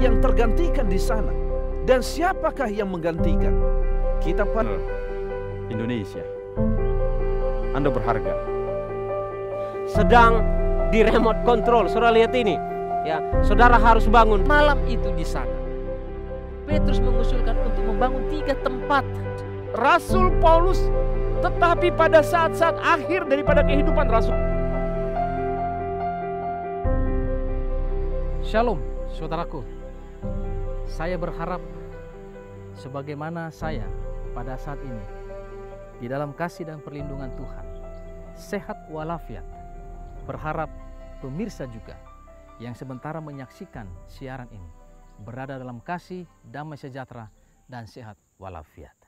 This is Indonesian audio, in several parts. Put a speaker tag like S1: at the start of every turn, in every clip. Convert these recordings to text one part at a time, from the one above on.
S1: yang tergantikan di sana? Dan siapakah yang menggantikan? Kita
S2: Indonesia, Anda berharga.
S3: Sedang di remote control, saudara lihat ini. Ya, saudara harus bangun malam itu di sana. Petrus mengusulkan untuk membangun 3 tempat.
S4: Rasul Paulus, tetapi pada saat-saat akhir daripada kehidupan Rasul.
S5: Shalom, saudaraku. Saya berharap sebagaimana saya pada saat ini di dalam kasih dan perlindungan Tuhan, sehat walafiat. Berharap pemirsa juga yang sementara menyaksikan siaran ini berada dalam kasih, damai sejahtera, dan sehat walafiat.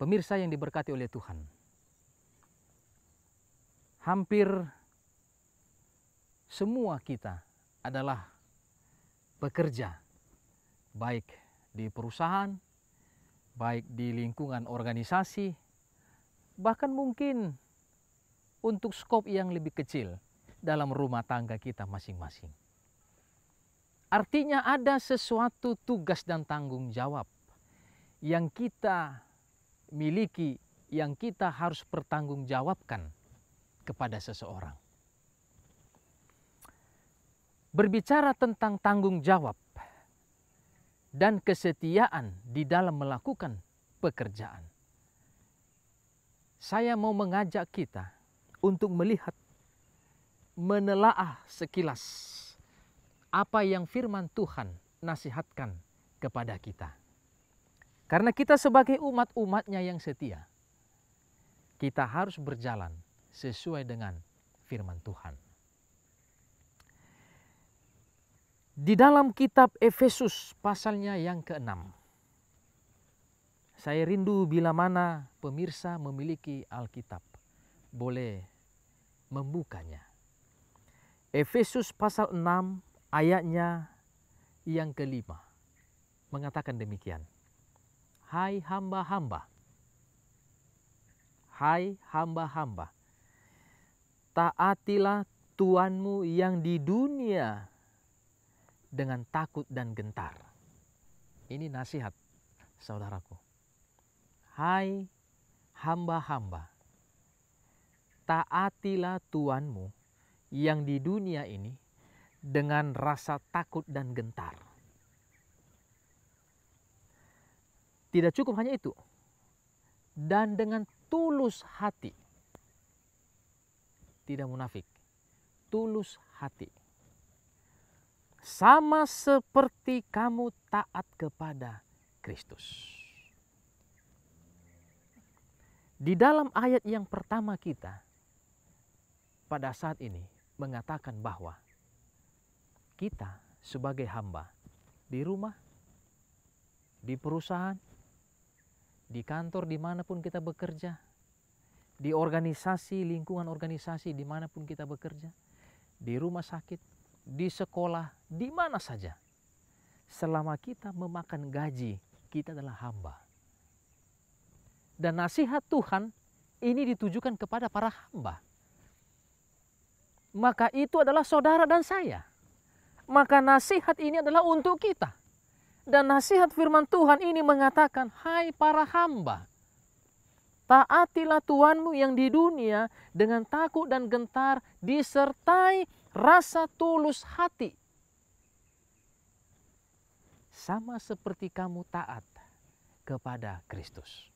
S5: Pemirsa yang diberkati oleh Tuhan, hampir semua kita adalah bekerja, baik di perusahaan, baik di lingkungan organisasi, bahkan mungkin untuk skop yang lebih kecil dalam rumah tangga kita masing-masing. Artinya ada sesuatu tugas dan tanggung jawab yang kita miliki, yang kita harus pertanggungjawabkan kepada seseorang. Berbicara tentang tanggung jawab dan kesetiaan di dalam melakukan pekerjaan, saya mau mengajak kita untuk melihat, menelaah sekilas apa yang firman Tuhan nasihatkan kepada kita. Karena kita sebagai umat-umatnya yang setia, kita harus berjalan sesuai dengan firman Tuhan. Di dalam kitab Efesus pasalnya yang ke-6, saya rindu bila mana pemirsa memiliki Alkitab, boleh membukanya. Efesus pasal 6 ayatnya yang ke-5 mengatakan demikian. Hai hamba-hamba, hai hamba-hamba, taatilah Tuanmu yang di dunia dengan takut dan gentar. Ini nasihat, saudaraku. Hai hamba-hamba, taatilah Tuanmu yang di dunia ini dengan rasa takut dan gentar. Tidak cukup hanya itu, dan dengan tulus hati. Tidak munafik, tulus hati. Sama seperti kamu taat kepada Kristus. Di dalam ayat yang pertama kita pada saat ini mengatakan bahwa kita sebagai hamba di rumah, di perusahaan, di kantor dimanapun kita bekerja, di organisasi, lingkungan organisasi dimanapun kita bekerja, di rumah sakit, di sekolah, di mana saja. Selama kita memakan gaji, kita adalah hamba. Dan nasihat Tuhan ini ditujukan kepada para hamba. Maka itu adalah saudara dan saya. Maka nasihat ini adalah untuk kita. Dan nasihat firman Tuhan ini mengatakan, hai para hamba, taatilah Tuanmu yang di dunia dengan takut dan gentar, disertai rasa tulus hati. Sama seperti kamu taat kepada Kristus.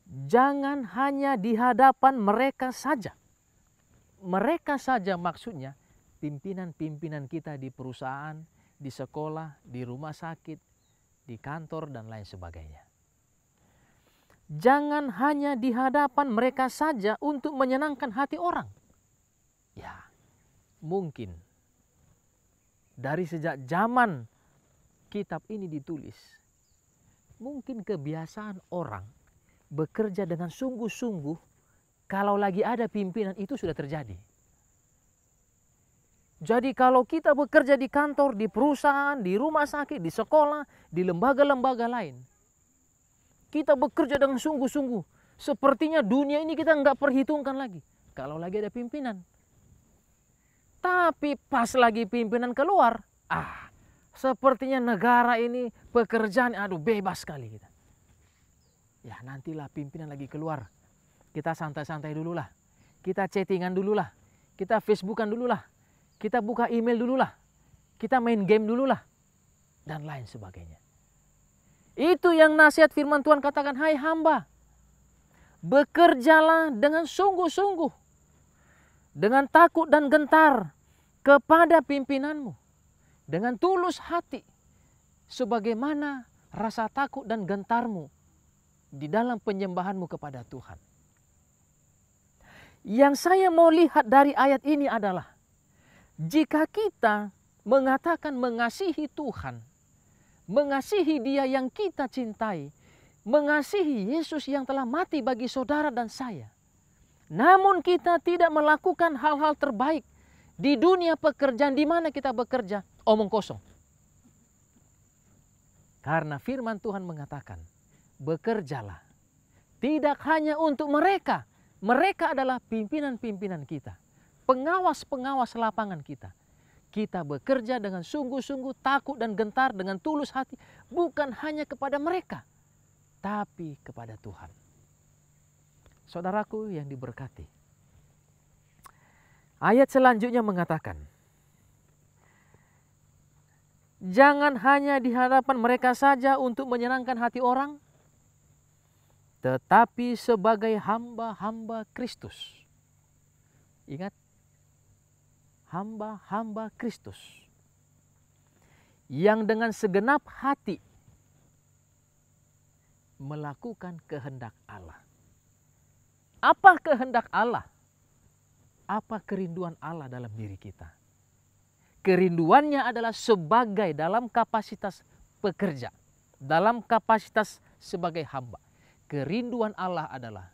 S5: Jangan hanya di hadapan mereka saja. Mereka saja maksudnya pimpinan-pimpinan kita di perusahaan, di sekolah, di rumah sakit, di kantor, dan lain sebagainya. Jangan hanya di hadapan mereka saja untuk menyenangkan hati orang. Ya, mungkin dari sejak zaman kitab ini ditulis, mungkin kebiasaan orang bekerja dengan sungguh-sungguh kalau lagi ada pimpinan itu sudah terjadi. Jadi kalau kita bekerja di kantor, di perusahaan, di rumah sakit, di sekolah, di lembaga-lembaga lain, kita bekerja dengan sungguh-sungguh. Sepertinya dunia ini kita nggak perhitungkan lagi. Kalau lagi ada pimpinan, Tapi pas lagi pimpinan keluar, sepertinya negara ini pekerjaan, bebas sekali kita. Ya nantilah pimpinan lagi keluar, kita santai-santai dulu lah, kita chattingan dulu lah, kita Facebookan dulu lah, kita buka email dulu lah, kita main game dulu lah, dan lain sebagainya. Itu yang nasihat firman Tuhan katakan, hai hamba, bekerjalah dengan sungguh-sungguh, dengan takut dan gentar kepada pimpinanmu, dengan tulus hati, sebagaimana rasa takut dan gentarmu di dalam penyembahanmu kepada Tuhan. Yang saya mau lihat dari ayat ini adalah, jika kita mengatakan mengasihi Tuhan, mengasihi Dia yang kita cintai, mengasihi Yesus yang telah mati bagi saudara dan saya, namun kita tidak melakukan hal-hal terbaik di dunia pekerjaan di mana kita bekerja, omong kosong. Karena firman Tuhan mengatakan, bekerjalah tidak hanya untuk mereka. Mereka adalah pimpinan-pimpinan kita, pengawas-pengawas lapangan kita. Kita bekerja dengan sungguh-sungguh, takut dan gentar, dengan tulus hati, bukan hanya kepada mereka, tapi kepada Tuhan. Saudaraku yang diberkati, ayat selanjutnya mengatakan, jangan hanya di hadapan mereka saja untuk menyenangkan hati orang, tetapi sebagai hamba-hamba Kristus. Ingat, hamba-hamba Kristus yang dengan segenap hati melakukan kehendak Allah. Apa kehendak Allah? Apa kerinduan Allah dalam diri kita? Kerinduannya adalah sebagai dalam kapasitas pekerja, dalam kapasitas sebagai hamba. Kerinduan Allah adalah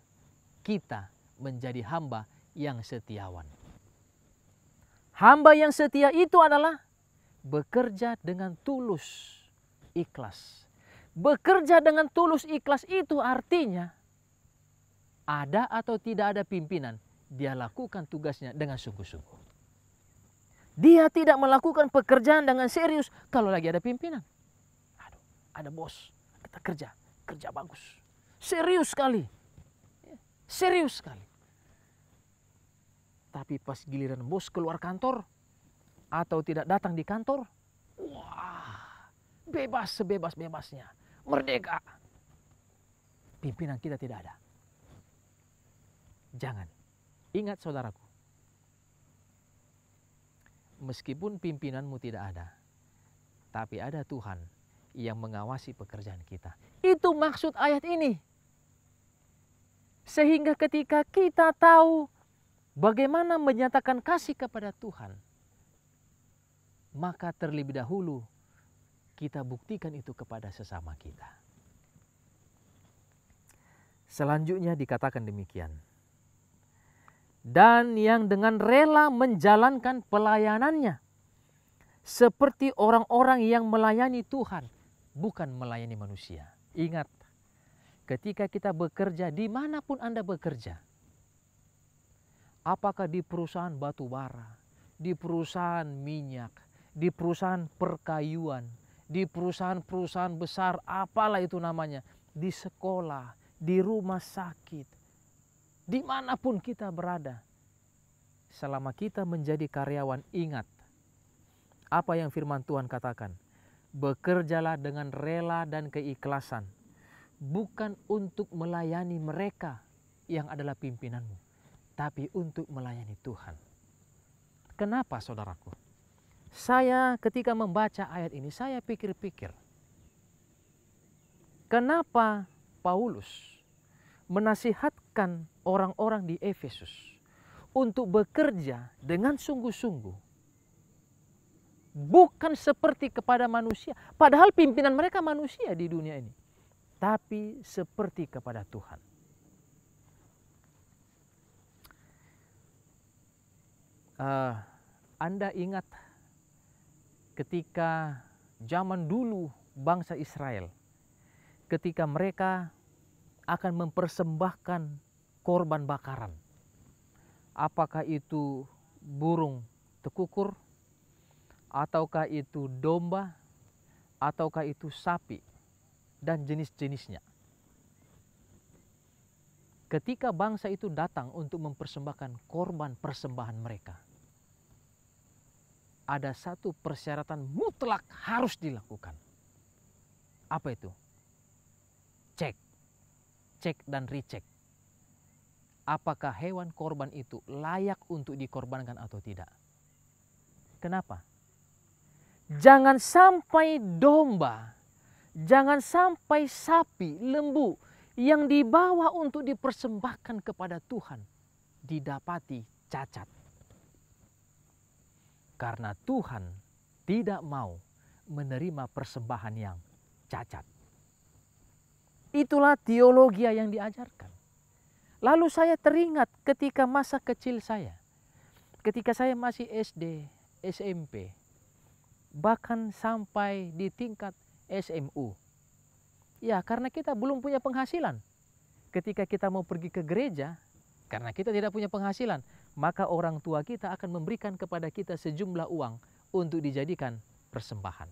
S5: kita menjadi hamba yang setiawan. Hamba yang setia itu adalah bekerja dengan tulus, ikhlas. Bekerja dengan tulus, ikhlas itu artinya ada atau tidak ada pimpinan, dia lakukan tugasnya dengan sungguh-sungguh. Dia tidak melakukan pekerjaan dengan serius kalau lagi ada pimpinan. Ada bos, kita kerja bagus. Serius sekali. Serius sekali. Tapi pas giliran bos keluar kantor atau tidak datang di kantor, wah, bebas sebebas-bebasnya, merdeka. Pimpinan kita tidak ada. Jangan. Ingat saudaraku, meskipun pimpinanmu tidak ada, tapi ada Tuhan yang mengawasi pekerjaan kita. Itu maksud ayat ini. Sehingga ketika kita tahu bagaimana menyatakan kasih kepada Tuhan, maka terlebih dahulu kita buktikan itu kepada sesama kita. Selanjutnya dikatakan demikian. Dan yang dengan rela menjalankan pelayanannya seperti orang-orang yang melayani Tuhan, bukan melayani manusia. Ingat, ketika kita bekerja dimanapun Anda bekerja, apakah di perusahaan batu bara, di perusahaan minyak, di perusahaan perkayuan, di perusahaan-perusahaan besar, apalah itu namanya, di sekolah, di rumah sakit, dimanapun kita berada, selama kita menjadi karyawan, ingat apa yang firman Tuhan katakan. Bekerjalah dengan rela dan keikhlasan, bukan untuk melayani mereka yang adalah pimpinanmu, tapi untuk melayani Tuhan. Kenapa saudaraku? Saya ketika membaca ayat ini, saya pikir-pikir, kenapa Paulus menasihatkan orang-orang di Efesus untuk bekerja dengan sungguh-sungguh, bukan seperti kepada manusia, padahal pimpinan mereka manusia di dunia ini, tapi seperti kepada Tuhan. Anda ingat ketika zaman dulu bangsa Israel, ketika mereka akan mempersembahkan korban bakaran, apakah itu burung tekukur, ataukah itu domba, ataukah itu sapi, dan jenis-jenisnya. Ketika bangsa itu datang untuk mempersembahkan korban persembahan mereka, ada satu persyaratan mutlak harus dilakukan. Apa itu? Cek dan recheck. Apakah hewan korban itu layak untuk dikorbankan atau tidak? Kenapa? Jangan sampai domba, jangan sampai sapi, lembu yang dibawa untuk dipersembahkan kepada Tuhan didapati cacat. Karena Tuhan tidak mau menerima persembahan yang cacat. Itulah teologi yang diajarkan. Lalu saya teringat ketika masa kecil saya, ketika saya masih SD, SMP, bahkan sampai di tingkat SMU. Ya, karena kita belum punya penghasilan. Ketika kita mau pergi ke gereja, karena kita tidak punya penghasilan, maka orang tua kita akan memberikan kepada kita sejumlah uang untuk dijadikan persembahan.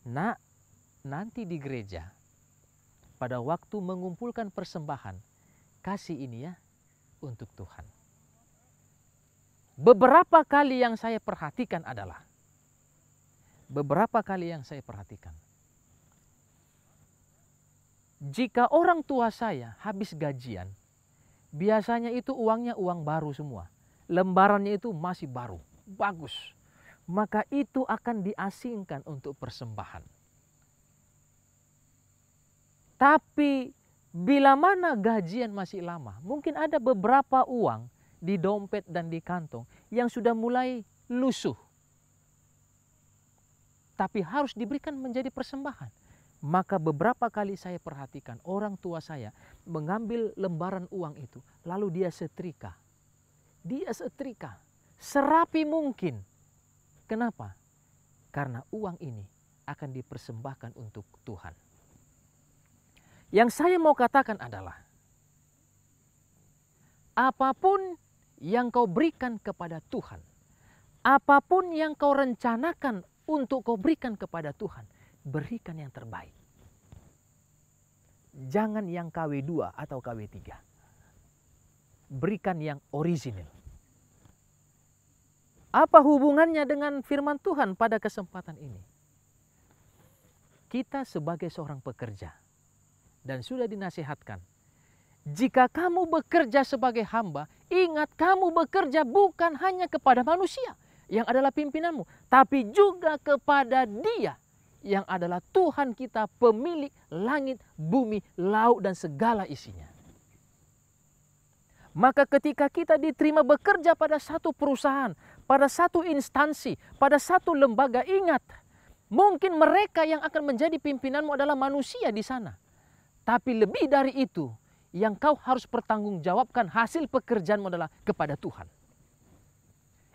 S5: Nah, nanti di gereja, pada waktu mengumpulkan persembahan, kasih ini ya untuk Tuhan. Beberapa kali yang saya perhatikan adalah, jika orang tua saya habis gajian, biasanya itu uangnya uang baru semua. Lembarannya itu masih baru, bagus. Maka itu akan diasingkan untuk persembahan. Tapi bila mana gajian masih lama, mungkin ada beberapa uang di dompet dan di kantong yang sudah mulai lusuh. Tapi harus diberikan menjadi persembahan. Maka beberapa kali saya perhatikan orang tua saya mengambil lembaran uang itu, lalu dia setrika. Dia setrika serapi mungkin. Kenapa? Karena uang ini akan dipersembahkan untuk Tuhan. Yang saya mau katakan adalah, apapun yang kau berikan kepada Tuhan, apapun yang kau rencanakan untuk kau berikan kepada Tuhan, berikan yang terbaik. Jangan yang KW2 atau KW3. Berikan yang orisinil. Apa hubungannya dengan firman Tuhan pada kesempatan ini? Kita sebagai seorang pekerja, dan sudah dinasihatkan, jika kamu bekerja sebagai hamba, ingat kamu bekerja bukan hanya kepada manusia yang adalah pimpinanmu, tapi juga kepada Dia yang adalah Tuhan kita, pemilik langit, bumi, laut, dan segala isinya. Maka ketika kita diterima bekerja pada satu perusahaan, pada satu instansi, pada satu lembaga, ingat, mungkin mereka yang akan menjadi pimpinanmu adalah manusia di sana. Tapi lebih dari itu, yang kau harus pertanggungjawabkan hasil pekerjaanmu adalah kepada Tuhan.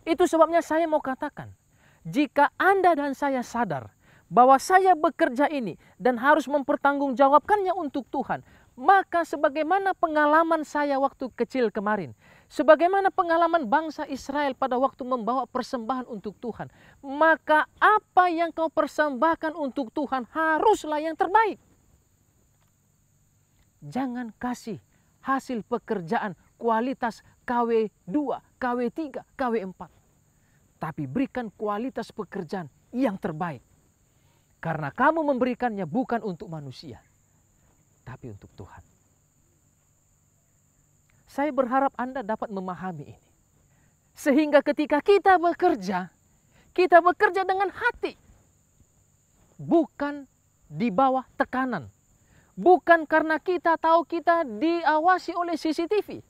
S5: Itu sebabnya saya mau katakan, jika Anda dan saya sadar bahwa saya bekerja ini dan harus mempertanggungjawabkannya untuk Tuhan, maka sebagaimana pengalaman saya waktu kecil kemarin, sebagaimana pengalaman bangsa Israel pada waktu membawa persembahan untuk Tuhan, maka apa yang kau persembahkan untuk Tuhan haruslah yang terbaik. Jangan kasih hasil pekerjaan kualitas KW2, KW3, KW4. Tapi berikan kualitas pekerjaan yang terbaik. Karena kamu memberikannya bukan untuk manusia, tapi untuk Tuhan. Saya berharap Anda dapat memahami ini. Sehingga ketika kita bekerja dengan hati. Bukan di bawah tekanan. Bukan karena kita tahu kita diawasi oleh CCTV.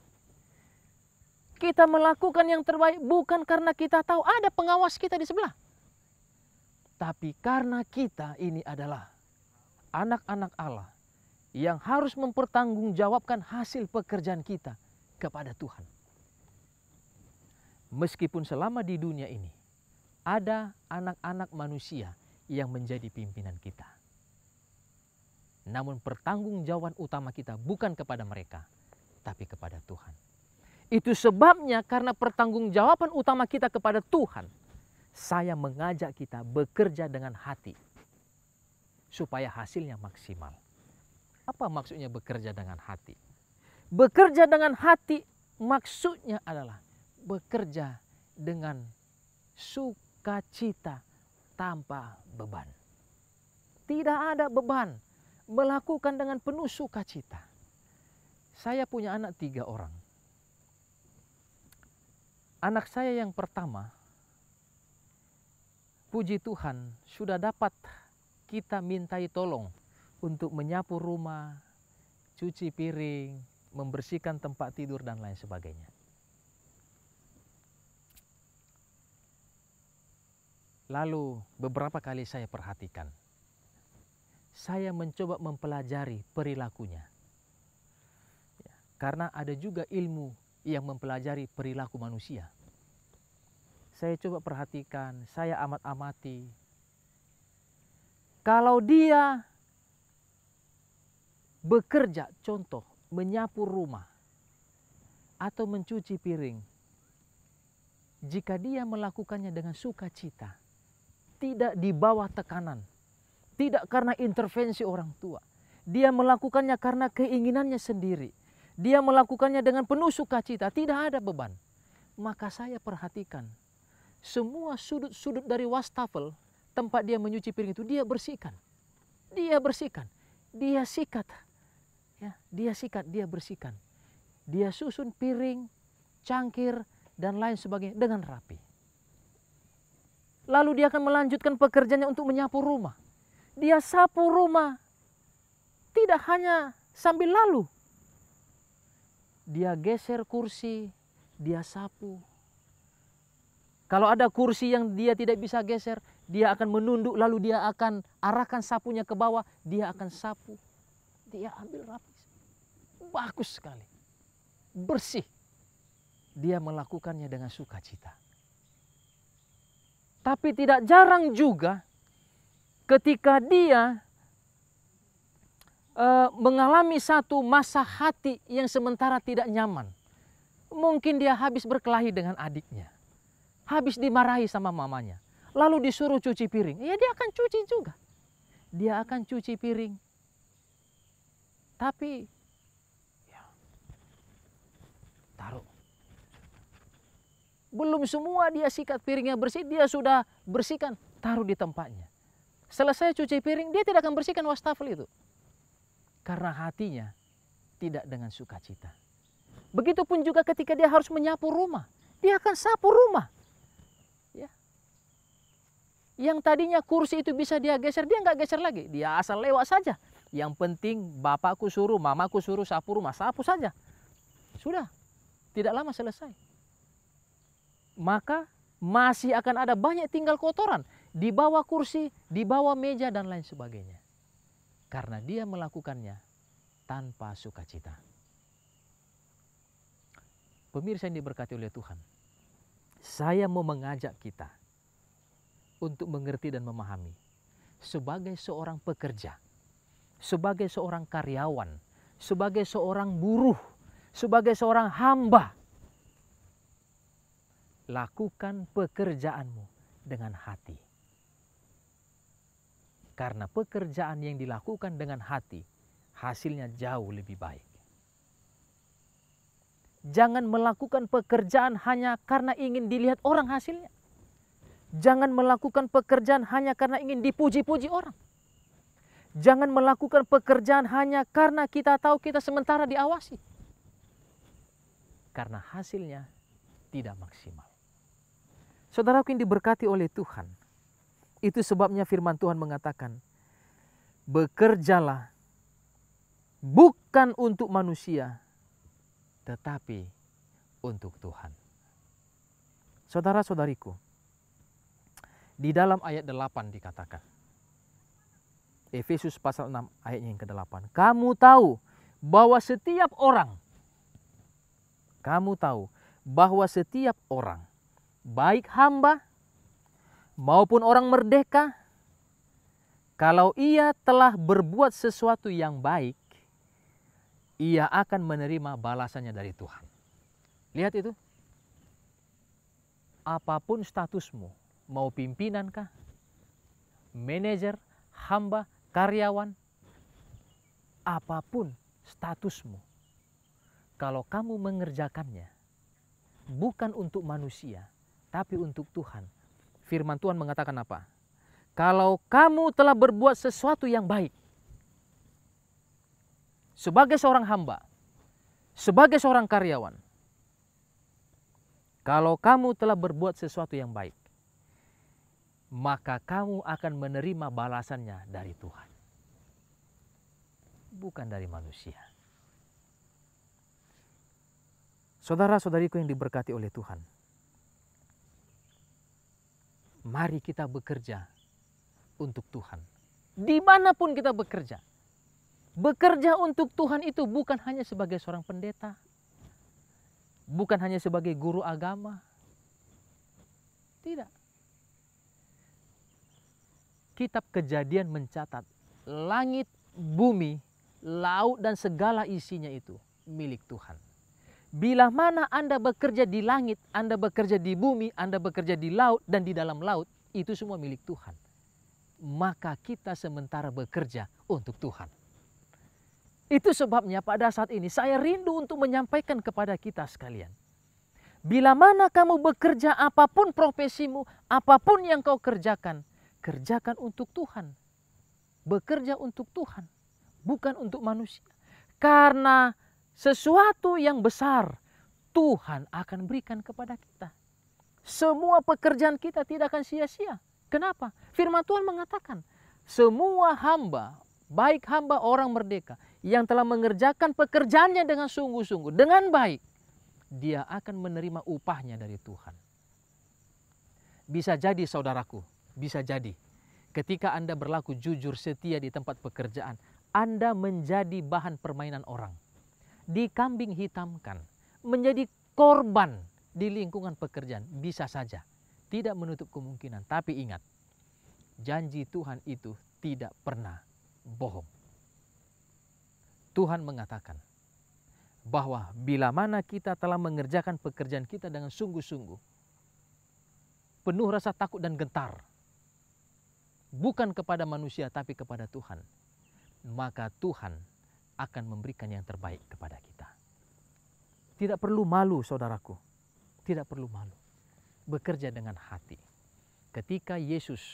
S5: Kita melakukan yang terbaik bukan karena kita tahu ada pengawas kita di sebelah. Tapi karena kita ini adalah anak-anak Allah yang harus mempertanggungjawabkan hasil pekerjaan kita kepada Tuhan. Meskipun selama di dunia ini ada anak-anak manusia yang menjadi pimpinan kita. Namun pertanggungjawaban utama kita bukan kepada mereka, tapi kepada Tuhan. Itu sebabnya karena pertanggungjawaban utama kita kepada Tuhan, saya mengajak kita bekerja dengan hati supaya hasilnya maksimal. Apa maksudnya bekerja dengan hati? Bekerja dengan hati maksudnya adalah bekerja dengan sukacita tanpa beban. Tidak ada beban, melakukan dengan penuh sukacita. Saya punya anak 3 orang. Anak saya yang pertama, puji Tuhan, sudah dapat kita mintai tolong untuk menyapu rumah, cuci piring, membersihkan tempat tidur dan lain sebagainya. Lalu beberapa kali saya perhatikan, saya mencoba mempelajari perilakunya. Karena ada juga ilmu yang mempelajari perilaku manusia. Saya coba perhatikan, saya amati. Kalau dia bekerja, contoh, menyapu rumah atau mencuci piring, jika dia melakukannya dengan sukacita, tidak di bawah tekanan, tidak karena intervensi orang tua, dia melakukannya karena keinginannya sendiri, dia melakukannya dengan penuh sukacita, tidak ada beban, maka saya perhatikan semua sudut-sudut dari wastafel tempat dia menyuci piring itu dia bersihkan, dia sikat, ya, dia bersihkan, dia susun piring, cangkir dan lain sebagainya dengan rapi. Lalu dia akan melanjutkan pekerjaannya untuk menyapu rumah. Dia sapu rumah tidak hanya sambil lalu, dia geser kursi, dia sapu. Kalau ada kursi yang dia tidak bisa geser, dia akan menunduk lalu dia akan arahkan sapunya ke bawah, dia akan sapu. Dia ambil rapi. Bagus sekali. Bersih. Dia melakukannya dengan sukacita. Tapi tidak jarang juga ketika dia mengalami satu masa hati yang sementara tidak nyaman. Mungkin dia habis berkelahi dengan adiknya. Habis dimarahi sama mamanya. Lalu disuruh cuci piring. Ya dia akan cuci juga. Dia akan cuci piring. Tapi ya, taruh. Belum semua dia sikat piringnya bersih, dia sudah bersihkan, taruh di tempatnya. Selesai cuci piring, dia tidak akan bersihkan wastafel itu. Karena hatinya tidak dengan sukacita. Begitupun juga ketika dia harus menyapu rumah. Dia akan sapu rumah. Ya. Yang tadinya kursi itu bisa dia geser, dia nggak geser lagi. Dia asal lewat saja. Yang penting bapakku suruh, mamaku suruh sapu rumah, sapu saja. Sudah, tidak lama selesai. Maka masih akan ada banyak tinggal kotoran di bawah kursi, di bawah meja dan lain sebagainya. Karena dia melakukannya tanpa sukacita. Pemirsa yang diberkati oleh Tuhan, saya mau mengajak kita untuk mengerti dan memahami sebagai seorang pekerja, sebagai seorang karyawan, sebagai seorang buruh, sebagai seorang hamba, lakukan pekerjaanmu dengan hati. Karena pekerjaan yang dilakukan dengan hati, hasilnya jauh lebih baik. Jangan melakukan pekerjaan hanya karena ingin dilihat orang hasilnya. Jangan melakukan pekerjaan hanya karena ingin dipuji-puji orang. Jangan melakukan pekerjaan hanya karena kita tahu kita sementara diawasi. Karena hasilnya tidak maksimal. Saudaraku yang diberkati oleh Tuhan, itu sebabnya firman Tuhan mengatakan, bekerjalah bukan untuk manusia, tetapi untuk Tuhan. Saudara-saudariku, di dalam ayat 8 dikatakan, Efesus pasal 6 ayatnya yang ke-8, kamu tahu bahwa setiap orang, baik hamba maupun orang merdeka, kalau ia telah berbuat sesuatu yang baik, ia akan menerima balasannya dari Tuhan. Lihat itu. Apapun statusmu, mau pimpinan kah, manajer, hamba, karyawan, apapun statusmu, kalau kamu mengerjakannya bukan untuk manusia, tapi untuk Tuhan. Firman Tuhan mengatakan apa? Kalau kamu telah berbuat sesuatu yang baik, sebagai seorang hamba, sebagai seorang karyawan, kalau kamu telah berbuat sesuatu yang baik, maka kamu akan menerima balasannya dari Tuhan, bukan dari manusia. Saudara-saudariku yang diberkati oleh Tuhan, mari kita bekerja untuk Tuhan. Dimanapun kita bekerja. Bekerja untuk Tuhan itu bukan hanya sebagai seorang pendeta, bukan hanya sebagai guru agama. Tidak. Kitab Kejadian mencatat langit, bumi, laut dan segala isinya itu milik Tuhan. Bila mana Anda bekerja di langit, Anda bekerja di bumi, Anda bekerja di laut dan di dalam laut, itu semua milik Tuhan. Maka kita sementara bekerja untuk Tuhan. Itu sebabnya pada saat ini saya rindu untuk menyampaikan kepada kita sekalian. Bila mana kamu bekerja, apapun profesimu, apapun yang kau kerjakan, kerjakan untuk Tuhan. Bekerja untuk Tuhan, bukan untuk manusia. Karena sesuatu yang besar Tuhan akan berikan kepada kita. Semua pekerjaan kita tidak akan sia-sia. Kenapa? Firman Tuhan mengatakan, semua hamba, baik hamba orang merdeka, yang telah mengerjakan pekerjaannya dengan sungguh-sungguh, dengan baik, dia akan menerima upahnya dari Tuhan. Bisa jadi saudaraku, bisa jadi ketika Anda berlaku jujur setia di tempat pekerjaan, Anda menjadi bahan permainan orang. Dikambing hitamkan, menjadi korban di lingkungan pekerjaan, bisa saja, tidak menutup kemungkinan. Tapi ingat, janji Tuhan itu tidak pernah bohong. Tuhan mengatakan bahwa bila mana kita telah mengerjakan pekerjaan kita dengan sungguh-sungguh, penuh rasa takut dan gentar, bukan kepada manusia tapi kepada Tuhan, maka Tuhan akan memberikan yang terbaik kepada kita. Tidak perlu malu, saudaraku. Tidak perlu malu. Bekerja dengan hati. Ketika Yesus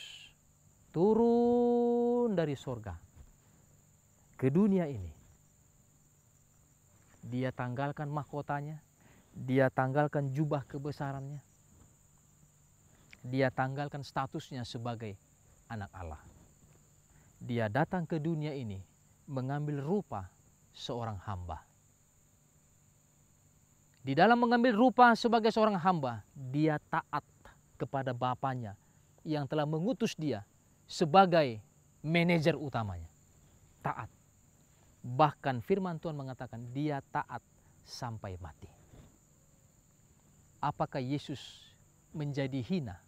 S5: turun dari sorga ke dunia ini, dia tanggalkan mahkotanya, dia tanggalkan jubah kebesarannya, dia tanggalkan statusnya sebagai anak Allah. Dia datang ke dunia ini mengambil rupa seorang hamba. Di dalam mengambil rupa sebagai seorang hamba, dia taat kepada Bapanya yang telah mengutus dia sebagai manajer utamanya. Taat. Bahkan firman Tuhan mengatakan dia taat sampai mati. Apakah Yesus menjadi hina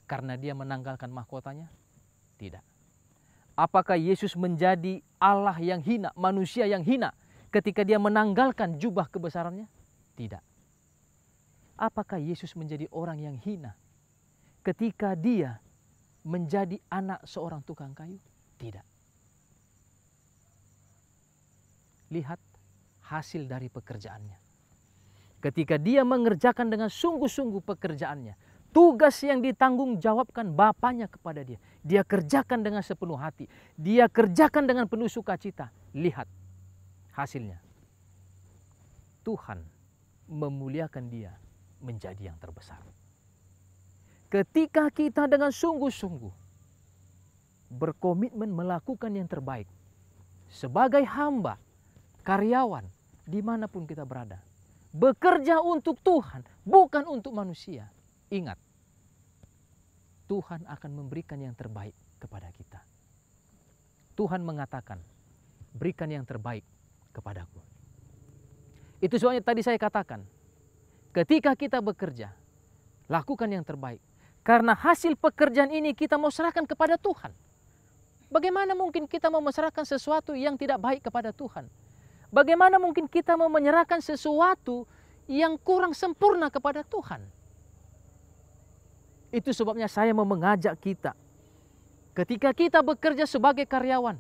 S5: karena dia menanggalkan mahkotanya? Tidak. Apakah Yesus menjadi Allah yang hina, manusia yang hina ketika dia menanggalkan jubah kebesarannya? Tidak. Apakah Yesus menjadi orang yang hina ketika dia menjadi anak seorang tukang kayu? Tidak. Lihat hasil dari pekerjaannya. Ketika dia mengerjakan dengan sungguh-sungguh pekerjaannya, tugas yang ditanggung jawabkan Bapanya kepada dia, dia kerjakan dengan sepenuh hati, dia kerjakan dengan penuh sukacita. Lihat hasilnya. Tuhan memuliakan dia menjadi yang terbesar. Ketika kita dengan sungguh-sungguh berkomitmen melakukan yang terbaik sebagai hamba, karyawan, dimanapun kita berada, bekerja untuk Tuhan, bukan untuk manusia. Ingat, Tuhan akan memberikan yang terbaik kepada kita. Tuhan mengatakan, berikan yang terbaik kepadaku. Itu soalnya tadi saya katakan, ketika kita bekerja, lakukan yang terbaik. Karena hasil pekerjaan ini kita mau serahkan kepada Tuhan. Bagaimana mungkin kita mau menyerahkan sesuatu yang tidak baik kepada Tuhan? Bagaimana mungkin kita mau menyerahkan sesuatu yang kurang sempurna kepada Tuhan. Itu sebabnya saya mau mengajak kita, ketika kita bekerja sebagai karyawan,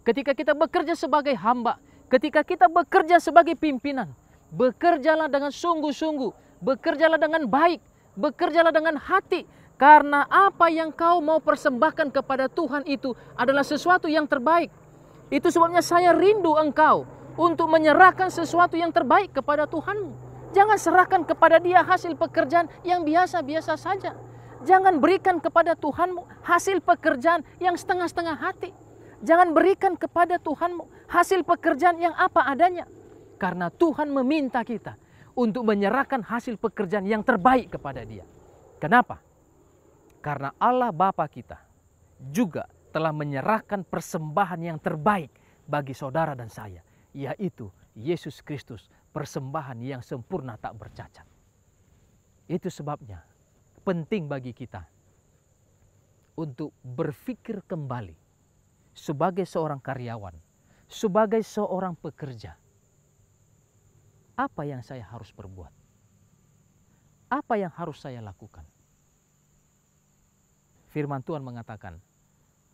S5: ketika kita bekerja sebagai hamba, ketika kita bekerja sebagai pimpinan, bekerjalah dengan sungguh-sungguh, bekerjalah dengan baik, bekerjalah dengan hati, karena apa yang kau mau persembahkan kepada Tuhan itu adalah sesuatu yang terbaik. Itu sebabnya saya rindu engkau untuk menyerahkan sesuatu yang terbaik kepada Tuhanmu. Jangan serahkan kepada Dia hasil pekerjaan yang biasa-biasa saja. Jangan berikan kepada Tuhanmu hasil pekerjaan yang setengah-setengah hati. Jangan berikan kepada Tuhanmu hasil pekerjaan yang apa adanya. Karena Tuhan meminta kita untuk menyerahkan hasil pekerjaan yang terbaik kepada Dia. Kenapa? Karena Allah Bapa kita juga telah menyerahkan persembahan yang terbaik bagi saudara dan saya, yaitu Yesus Kristus, persembahan yang sempurna tak bercacat. Itu sebabnya penting bagi kita untuk berpikir kembali sebagai seorang karyawan, sebagai seorang pekerja. Apa yang saya harus perbuat? Apa yang harus saya lakukan? Firman Tuhan mengatakan,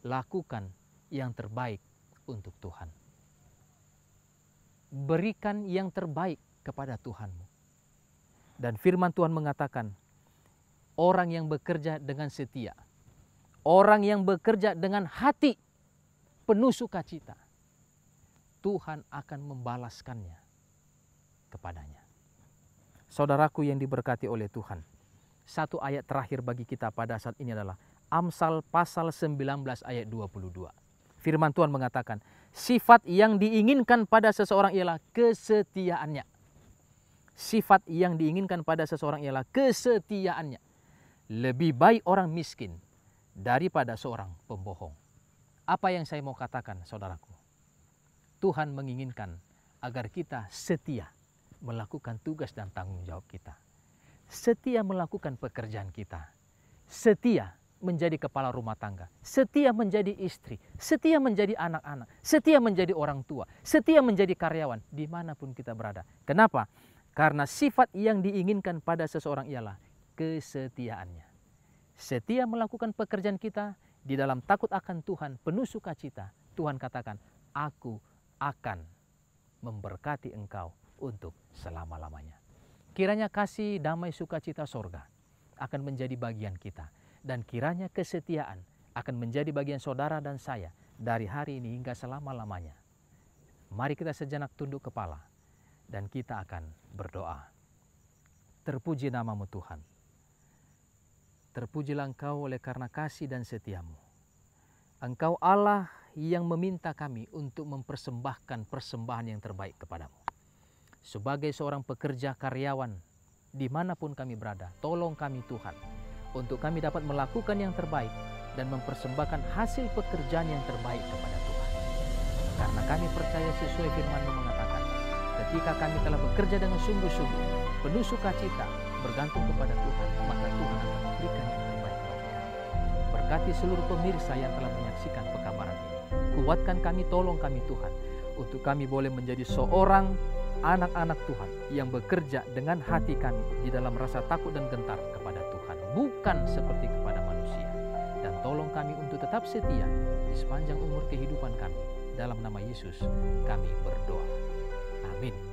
S5: lakukan yang terbaik untuk Tuhan. Berikan yang terbaik kepada Tuhanmu. Dan firman Tuhan mengatakan, orang yang bekerja dengan setia, orang yang bekerja dengan hati penuh sukacita, Tuhan akan membalaskannya kepadanya. Saudaraku yang diberkati oleh Tuhan, satu ayat terakhir bagi kita pada saat ini adalah Amsal pasal 19 ayat 22. Firman Tuhan mengatakan, sifat yang diinginkan pada seseorang ialah kesetiaannya. Sifat yang diinginkan pada seseorang ialah kesetiaannya. Lebih baik orang miskin daripada seorang pembohong. Apa yang saya mau katakan, saudaraku? Tuhan menginginkan agar kita setia melakukan tugas dan tanggung jawab kita. Setia melakukan pekerjaan kita. Setia menjadi kepala rumah tangga, setia menjadi istri, setia menjadi anak-anak, setia menjadi orang tua, setia menjadi karyawan, dimanapun kita berada. Kenapa? Karena sifat yang diinginkan pada seseorang ialah kesetiaannya. Setia melakukan pekerjaan kita di dalam takut akan Tuhan, penuh sukacita. Tuhan katakan, aku akan memberkati engkau untuk selama-lamanya. Kiranya kasih, damai, sukacita sorga akan menjadi bagian kita. Dan kiranya kesetiaan akan menjadi bagian saudara dan saya dari hari ini hingga selama-lamanya. Mari kita sejenak tunduk kepala dan kita akan berdoa. Terpuji namamu Tuhan. Terpujilah Engkau oleh karena kasih dan setiamu. Engkau Allah yang meminta kami untuk mempersembahkan persembahan yang terbaik kepadamu. Sebagai seorang pekerja karyawan, dimanapun kami berada, tolong kami Tuhan, untuk kami dapat melakukan yang terbaik dan mempersembahkan hasil pekerjaan yang terbaik kepada Tuhan. Karena kami percaya sesuai firman-Mu mengatakan, ketika kami telah bekerja dengan sungguh-sungguh, penuh sukacita, bergantung kepada Tuhan, maka Tuhan akan memberikan yang terbaik bagi kami. Berkati seluruh pemirsa yang telah menyaksikan pekabaran ini. Kuatkan kami, tolong kami Tuhan, untuk kami boleh menjadi seorang anak-anak Tuhan yang bekerja dengan hati kami di dalam rasa takut dan gentar kepada Tuhan, bukan seperti kepada manusia. Dan tolong kami untuk tetap setia di sepanjang umur kehidupan kami. Dalam nama Yesus kami berdoa. Amin.